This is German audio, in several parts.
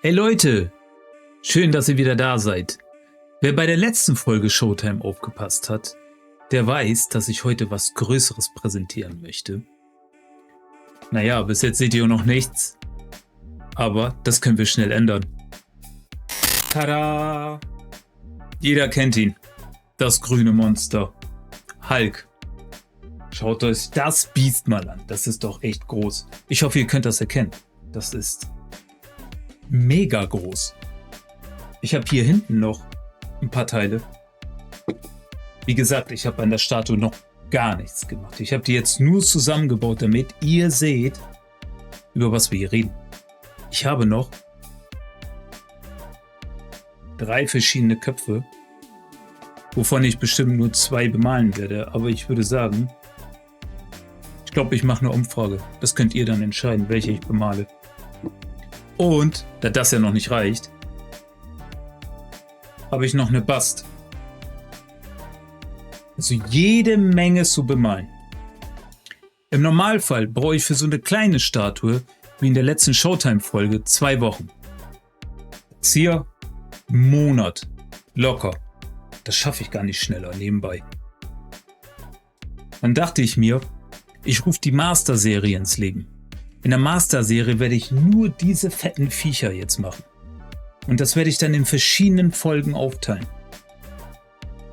Hey Leute, schön, dass ihr wieder da seid. Wer bei der letzten Folge Showtime aufgepasst hat, der weiß, dass ich heute was Größeres präsentieren möchte. Naja, bis jetzt seht ihr noch nichts, aber das können wir schnell ändern. Tada! Jeder kennt ihn, das grüne Monster, Hulk. Schaut euch das Biest mal an, das ist doch echt groß. Ich hoffe, ihr könnt das erkennen. Das ist mega groß. Ich habe hier hinten noch ein paar Teile. Wie gesagt, ich habe an der Statue noch gar nichts gemacht. Ich habe die jetzt nur zusammengebaut, damit ihr seht, über was wir hier reden. Ich habe noch 3 verschiedene Köpfe, wovon ich bestimmt nur 2 bemalen werde. Aber ich würde sagen, ich glaube, ich mache eine Umfrage. Das könnt ihr dann entscheiden, welche ich bemale. Und, da das ja noch nicht reicht, habe ich noch eine Bast. Also jede Menge zu bemalen. Im Normalfall brauche ich für so eine kleine Statue, wie in der letzten Showtime-Folge, 2 Wochen. Jetzt hier, einen Monat. Locker. Das schaffe ich gar nicht schneller nebenbei. Dann dachte ich mir, ich rufe die Master-Serie ins Leben. In der Master-Serie werde ich nur diese fetten Viecher jetzt machen. Und das werde ich dann in verschiedenen Folgen aufteilen.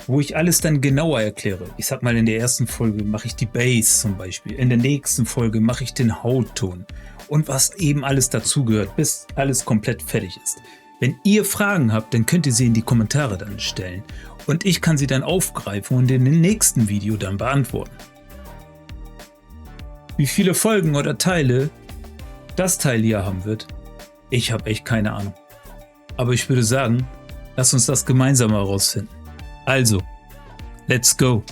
Wo ich alles dann genauer erkläre. Ich sag mal, in der ersten Folge mache ich die Base zum Beispiel. In der nächsten Folge mache ich den Hautton. Und was eben alles dazugehört, bis alles komplett fertig ist. Wenn ihr Fragen habt, dann könnt ihr sie in die Kommentare dann stellen. Und ich kann sie dann aufgreifen und in dem nächsten Video dann beantworten. Wie viele Folgen oder Teile das Teil hier haben wird, ich habe echt keine Ahnung. Aber ich würde sagen, lasst uns das gemeinsam herausfinden. Also, let's go!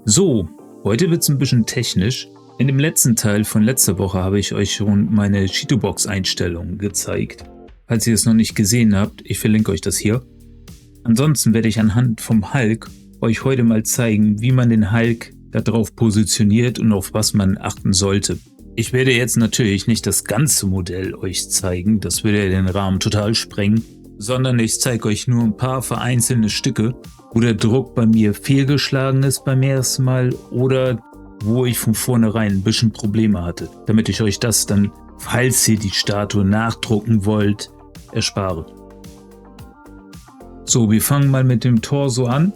So, heute wird es ein bisschen technisch. In dem letzten Teil von letzter Woche habe ich euch schon meine Cheatobox-Einstellungen gezeigt. Falls ihr es noch nicht gesehen habt, ich verlinke euch das hier. Ansonsten werde ich anhand vom Hulk euch heute mal zeigen, wie man den Hulk da drauf positioniert und auf was man achten sollte. Ich werde jetzt natürlich nicht das ganze Modell euch zeigen, das würde den Rahmen total sprengen, sondern ich zeige euch nur ein paar vereinzelte Stücke, wo der Druck bei mir fehlgeschlagen ist beim ersten Mal oder wo ich von vornherein ein bisschen Probleme hatte, damit ich euch das dann, falls ihr die Statue nachdrucken wollt, erspare. So, wir fangen mal mit dem Torso an.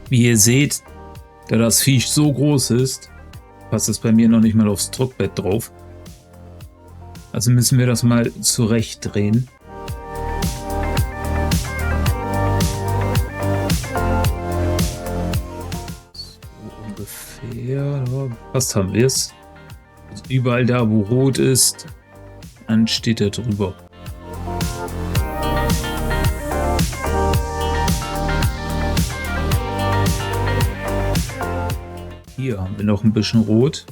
Wie ihr seht, da das Viech so groß ist, passt es bei mir noch nicht mal aufs Druckbett drauf. Also müssen wir das mal zurechtdrehen. Ja, fast haben wir es. Also überall da, wo rot ist, dann steht er drüber. Hier haben wir noch ein bisschen rot.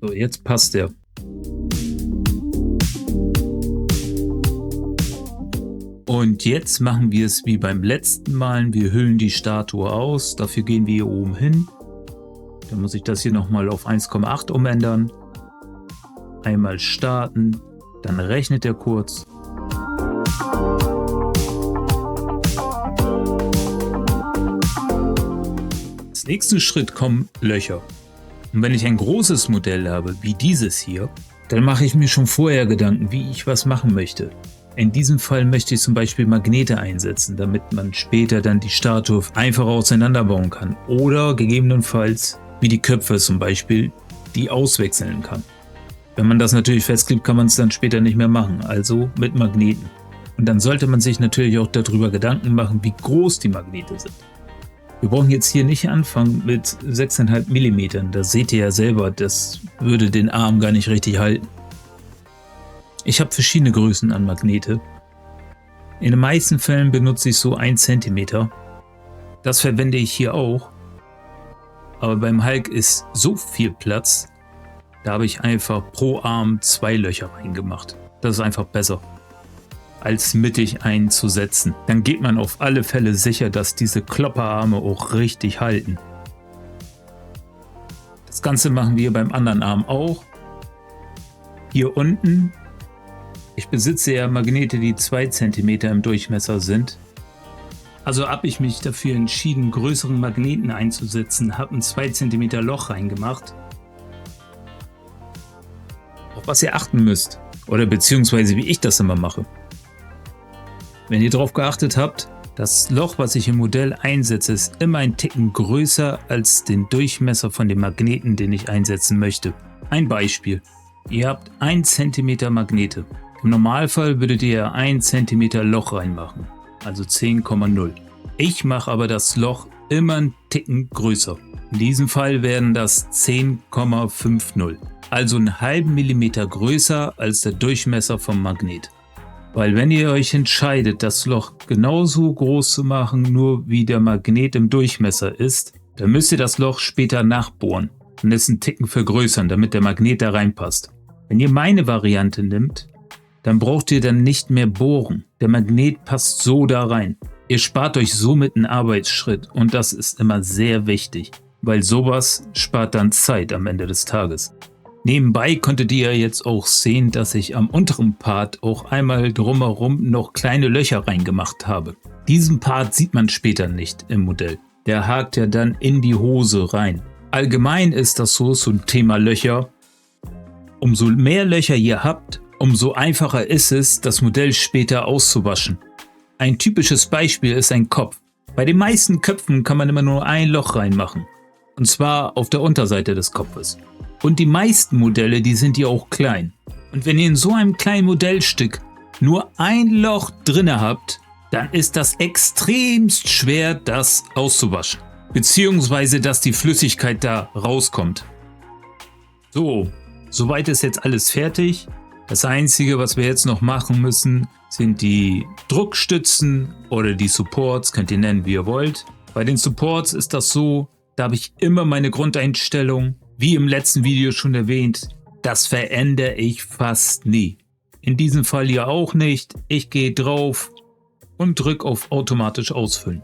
So, jetzt passt er. Und jetzt machen wir es wie beim letzten Mal. Wir hüllen die Statue aus. Dafür gehen wir hier oben hin. Dann muss ich das hier nochmal auf 1,8 umändern. Einmal starten. Dann rechnet er kurz. Als nächsten Schritt kommen Löcher. Und wenn ich ein großes Modell habe, wie dieses hier, dann mache ich mir schon vorher Gedanken, wie ich was machen möchte. In diesem Fall möchte ich zum Beispiel Magnete einsetzen, damit man später dann die Statue einfach auseinanderbauen kann. Oder gegebenenfalls, wie die Köpfe zum Beispiel, die auswechseln kann. Wenn man das natürlich festklebt, kann man es dann später nicht mehr machen, also mit Magneten. Und dann sollte man sich natürlich auch darüber Gedanken machen, wie groß die Magnete sind. Wir brauchen jetzt hier nicht anfangen mit 6,5 mm, das seht ihr ja selber, das würde den Arm gar nicht richtig halten. Ich habe verschiedene Größen an Magnete. In den meisten Fällen benutze ich so 1 cm. Das verwende ich hier auch. Aber beim Hulk ist so viel Platz, da habe ich einfach pro Arm 2 Löcher reingemacht. Das ist einfach besser, als mittig einzusetzen. Dann geht man auf alle Fälle sicher, dass diese Klopperarme auch richtig halten. Das Ganze machen wir beim anderen Arm auch. Hier unten, ich besitze ja Magnete, die 2 cm im Durchmesser sind. Also habe ich mich dafür entschieden, größeren Magneten einzusetzen, habe ein 2 cm Loch reingemacht. Auf was ihr achten müsst, oder beziehungsweise wie ich das immer mache. Wenn ihr darauf geachtet habt, das Loch, was ich im Modell einsetze, ist immer ein Ticken größer als den Durchmesser von dem Magneten, den ich einsetzen möchte. Ein Beispiel. Ihr habt 1 cm Magnete. Im Normalfall würdet ihr 1 cm Loch reinmachen, also 10,0. Ich mache aber das Loch immer einen Ticken größer. In diesem Fall werden das 10,50. Also einen halben Millimeter größer als der Durchmesser vom Magnet. Weil wenn ihr euch entscheidet, das Loch genauso groß zu machen, nur wie der Magnet im Durchmesser ist, dann müsst ihr das Loch später nachbohren und es einen Ticken vergrößern, damit der Magnet da reinpasst. Wenn ihr meine Variante nimmt, dann braucht ihr dann nicht mehr bohren. Der Magnet passt so da rein. Ihr spart euch somit einen Arbeitsschritt und das ist immer sehr wichtig, weil sowas spart dann Zeit am Ende des Tages. Nebenbei konntet ihr jetzt auch sehen, dass ich am unteren Part auch einmal drumherum noch kleine Löcher reingemacht habe. Diesen Part sieht man später nicht im Modell. Der hakt ja dann in die Hose rein. Allgemein ist das so ein Thema Löcher. Umso mehr Löcher ihr habt, umso einfacher ist es, das Modell später auszuwaschen. Ein typisches Beispiel ist ein Kopf. Bei den meisten Köpfen kann man immer nur ein Loch reinmachen. Und zwar auf der Unterseite des Kopfes. Und die meisten Modelle, die sind ja auch klein. Und wenn ihr in so einem kleinen Modellstück nur ein Loch drinne habt, dann ist das extremst schwer, das auszuwaschen. Beziehungsweise, dass die Flüssigkeit da rauskommt. So, soweit ist jetzt alles fertig. Das Einzige, was wir jetzt noch machen müssen, sind die Druckstützen oder die Supports, könnt ihr nennen, wie ihr wollt. Bei den Supports ist das so, da habe ich immer meine Grundeinstellung. Wie im letzten Video schon erwähnt, das verändere ich fast nie. In diesem Fall hier auch nicht. Ich gehe drauf und drücke auf automatisch ausfüllen.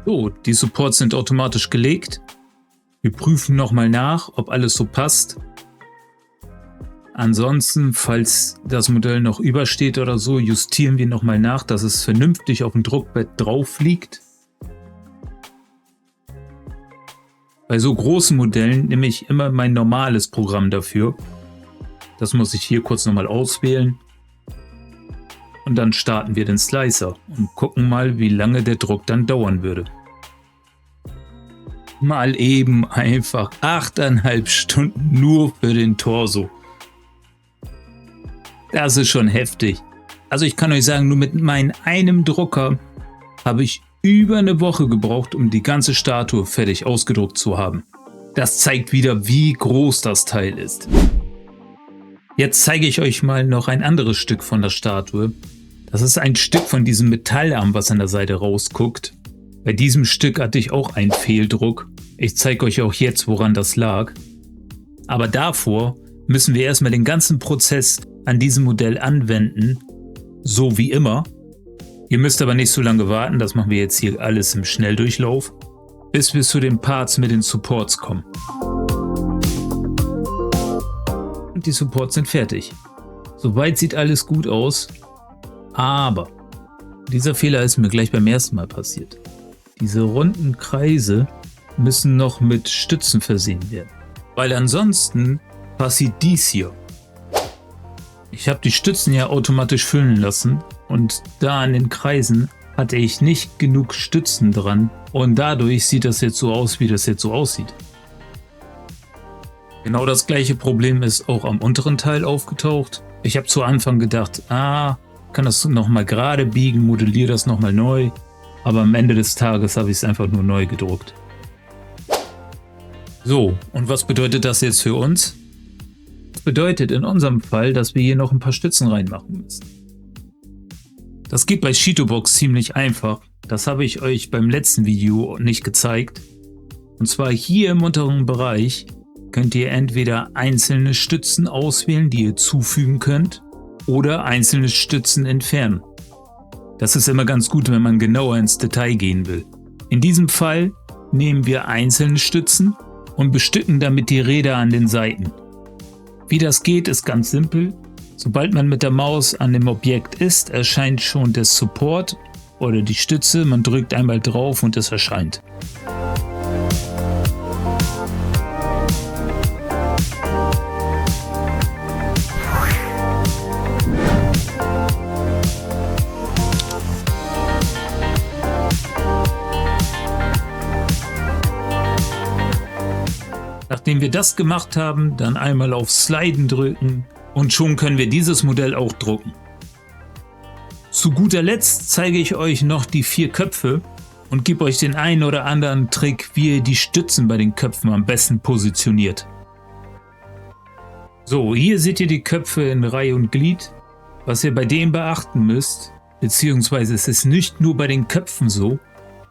So, die Supports sind automatisch gelegt. Wir prüfen nochmal nach, ob alles so passt. Ansonsten, falls das Modell noch übersteht oder so, justieren wir nochmal nach, dass es vernünftig auf dem Druckbett drauf liegt. Bei so großen Modellen nehme ich immer mein normales Programm dafür. Das muss ich hier kurz nochmal auswählen. Und dann starten wir den Slicer und gucken mal, wie lange der Druck dann dauern würde. Mal eben einfach 8,5 Stunden nur für den Torso. Das ist schon heftig. Also ich kann euch sagen, nur mit meinem einem Drucker habe ich über eine Woche gebraucht, um die ganze Statue fertig ausgedruckt zu haben. Das zeigt wieder, wie groß das Teil ist. Jetzt zeige ich euch mal noch ein anderes Stück von der Statue. Das ist ein Stück von diesem Metallarm, was an der Seite rausguckt. Bei diesem Stück hatte ich auch einen Fehldruck. Ich zeige euch auch jetzt, woran das lag. Aber davor müssen wir erstmal den ganzen Prozess an diesem Modell anwenden, so wie immer. Ihr müsst aber nicht so lange warten, das machen wir jetzt hier alles im Schnelldurchlauf, bis wir zu den Parts mit den Supports kommen. Und die Supports sind fertig. Soweit sieht alles gut aus, aber dieser Fehler ist mir gleich beim ersten Mal passiert. Diese runden Kreise müssen noch mit Stützen versehen werden, weil ansonsten passiert dies hier. Ich habe die Stützen ja automatisch füllen lassen und da an den Kreisen hatte ich nicht genug Stützen dran und dadurch sieht das jetzt so aus, wie das jetzt so aussieht. Genau das gleiche Problem ist auch am unteren Teil aufgetaucht. Ich habe zu Anfang gedacht, kann das nochmal gerade biegen, modelliere das nochmal neu. aber am Ende des Tages habe ich es einfach nur neu gedruckt. So, und was bedeutet das jetzt für uns? Das bedeutet in unserem Fall, dass wir hier noch ein paar Stützen reinmachen müssen. Das geht bei Shitobox ziemlich einfach. Das habe ich euch beim letzten Video nicht gezeigt. Und zwar hier im unteren Bereich könnt ihr entweder einzelne Stützen auswählen, die ihr zufügen könnt, oder einzelne Stützen entfernen. Das ist immer ganz gut, wenn man genauer ins Detail gehen will. In diesem Fall nehmen wir einzelne Stützen und bestücken damit die Räder an den Seiten. Wie das geht, ist ganz simpel. Sobald man mit der Maus an dem Objekt ist, erscheint schon der Support oder die Stütze. Man drückt einmal drauf und es erscheint. Nachdem wir das gemacht haben, dann einmal auf Sliden drücken und schon können wir dieses Modell auch drucken. Zu guter Letzt zeige ich euch noch die 4 Köpfe und gebe euch den einen oder anderen Trick, wie ihr die Stützen bei den Köpfen am besten positioniert. So, hier seht ihr die Köpfe in Reihe und Glied. Was ihr bei denen beachten müsst, beziehungsweise es ist nicht nur bei den Köpfen so,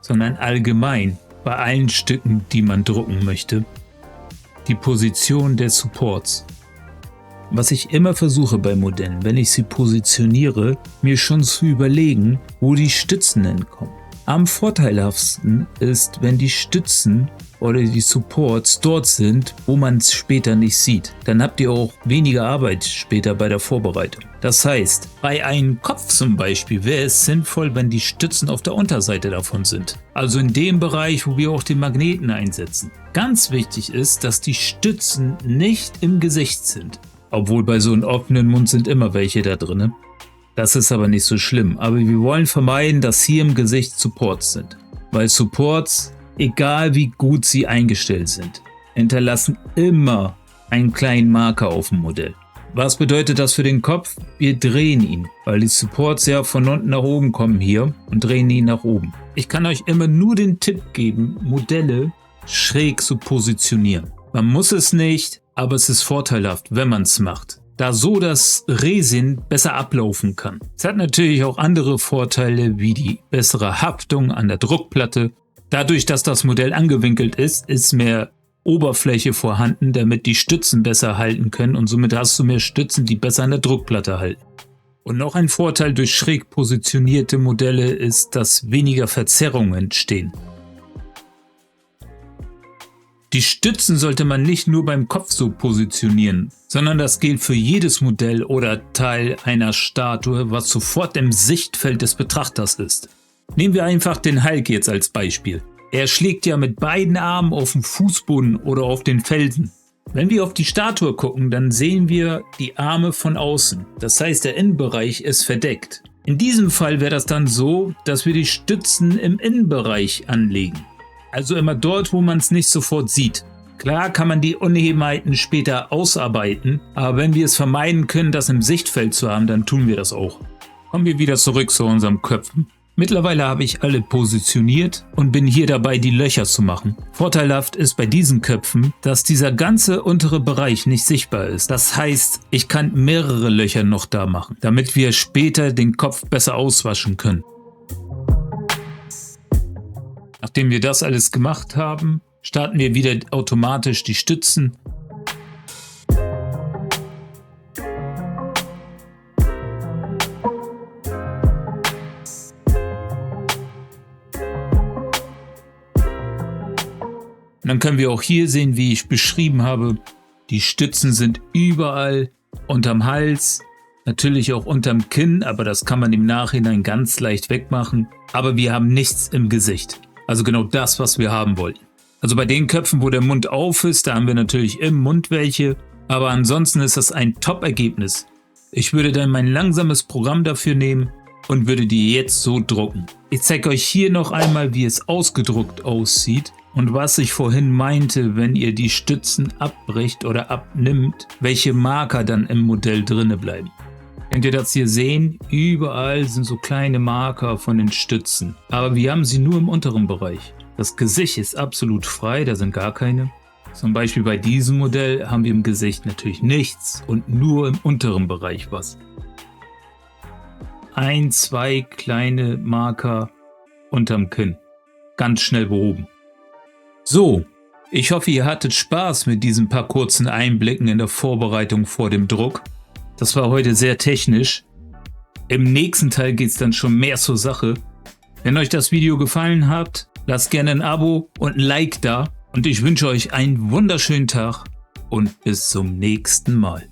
sondern allgemein bei allen Stücken, die man drucken möchte. Die Position der Supports. Was ich immer versuche bei Modellen, wenn ich sie positioniere, mir schon zu überlegen, wo die Stützen hinkommen. Am vorteilhaftesten ist, wenn die Stützen oder die Supports dort sind, wo man es später nicht sieht. Dann habt ihr auch weniger Arbeit später bei der Vorbereitung. Das heißt, bei einem Kopf zum Beispiel wäre es sinnvoll, wenn die Stützen auf der Unterseite davon sind. Also in dem Bereich, wo wir auch den Magneten einsetzen. Ganz wichtig ist, dass die Stützen nicht im Gesicht sind. Obwohl bei so einem offenen Mund sind immer welche da drin. Das ist aber nicht so schlimm. Aber wir wollen vermeiden, dass hier im Gesicht Supports sind. Weil Supports, egal wie gut sie eingestellt sind, hinterlassen immer einen kleinen Marker auf dem Modell. Was bedeutet das für den Kopf? Wir drehen ihn, weil die Supports ja von unten nach oben kommen hier und drehen ihn nach oben. Ich kann euch immer nur den Tipp geben, Modelle schräg zu positionieren. Man muss es nicht, aber es ist vorteilhaft, wenn man es macht, da so das Resin besser ablaufen kann. Es hat natürlich auch andere Vorteile, wie die bessere Haftung an der Druckplatte. Dadurch, dass das Modell angewinkelt ist mehr Oberfläche vorhanden, damit die Stützen besser halten können und somit hast du mehr Stützen, die besser an der Druckplatte halten. Und noch ein Vorteil durch schräg positionierte Modelle ist, dass weniger Verzerrungen entstehen. Die Stützen sollte man nicht nur beim Kopf so positionieren, sondern das gilt für jedes Modell oder Teil einer Statue, was sofort im Sichtfeld des Betrachters ist. Nehmen wir einfach den Hulk jetzt als Beispiel. Er schlägt ja mit beiden Armen auf den Fußboden oder auf den Felsen. Wenn wir auf die Statue gucken, dann sehen wir die Arme von außen. Das heißt, der Innenbereich ist verdeckt. In diesem Fall wäre das dann so, dass wir die Stützen im Innenbereich anlegen. Also immer dort, wo man es nicht sofort sieht. Klar kann man die Unebenheiten später ausarbeiten, aber wenn wir es vermeiden können, das im Sichtfeld zu haben, dann tun wir das auch. Kommen wir wieder zurück zu unseren Köpfen. Mittlerweile habe ich alle positioniert und bin hier dabei, die Löcher zu machen. Vorteilhaft ist bei diesen Köpfen, dass dieser ganze untere Bereich nicht sichtbar ist. Das heißt, ich kann mehrere Löcher noch da machen, damit wir später den Kopf besser auswaschen können. Nachdem wir das alles gemacht haben, starten wir wieder automatisch die Stützen. Und dann können wir auch hier sehen, wie ich beschrieben habe, die Stützen sind überall unterm Hals, natürlich auch unterm Kinn, aber das kann man im Nachhinein ganz leicht wegmachen. Aber wir haben nichts im Gesicht. Also genau das, was wir haben wollten. Also bei den Köpfen, wo der Mund auf ist, da haben wir natürlich im Mund welche. Aber ansonsten ist das ein Top-Ergebnis. Ich würde dann mein langsames Programm dafür nehmen und würde die jetzt so drucken. Ich zeige euch hier noch einmal, wie es ausgedruckt aussieht. Und was ich vorhin meinte, wenn ihr die Stützen abbricht oder abnimmt, welche Marker dann im Modell drinne bleiben. Könnt ihr das hier sehen? Überall sind so kleine Marker von den Stützen. Aber wir haben sie nur im unteren Bereich. Das Gesicht ist absolut frei, da sind gar keine. Zum Beispiel bei diesem Modell haben wir im Gesicht natürlich nichts und nur im unteren Bereich was. 1, 2 kleine Marker unterm Kinn. Ganz schnell behoben. So, ich hoffe, ihr hattet Spaß mit diesen paar kurzen Einblicken in der Vorbereitung vor dem Druck. Das war heute sehr technisch. Im nächsten Teil geht es dann schon mehr zur Sache. Wenn euch das Video gefallen hat, lasst gerne ein Abo und ein Like da. Und ich wünsche euch einen wunderschönen Tag und bis zum nächsten Mal.